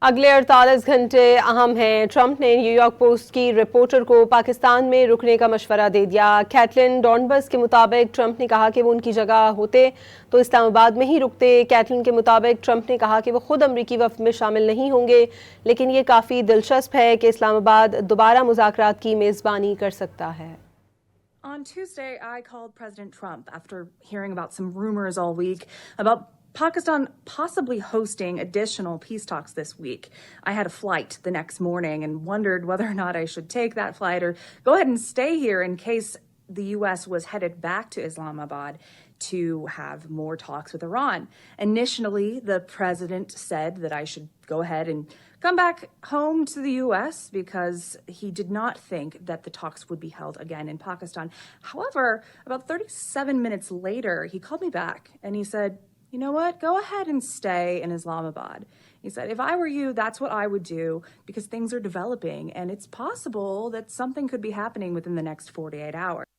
अगले 48 घंटे अहम हैं। ट्रंप ने न्यूयॉर्क पोस्ट की रिपोर्टर को पाकिस्तान में रुकने का मशवरा दे दिया। कैटलिन डॉनबस के मुताबिक ट्रंप ने कहा कि वो उनकी जगह होते तो इस्लामाबाद में ही रुकते। कैटलिन के मुताबिक ट्रंप ने कहा कि वो खुद अमरीकी वफ़द में शामिल नहीं होंगे, लेकिन ये काफ़ी दिलचस्प है कि इस्लामाबाद दोबारा मुज़ाकरात की मेज़बानी कर सकता है। On Tuesday, I called President Trump after hearing about some rumors all week about Pakistan possibly hosting additional peace talks this week. I had a flight the next morning and wondered whether or not I should take that flight or go ahead and stay here in case the U.S. was headed back to Islamabad to have more talks with Iran. Initially, the president said that I should go ahead and come back home to the U.S. because he did not think that the talks would be held again in Pakistan. However, about 37 minutes later, he called me back and he said, "You know what? Go ahead and stay in Islamabad." He said, "If I were you, that's what I would do because things are developing and it's possible that something could be happening within the next 48 hours."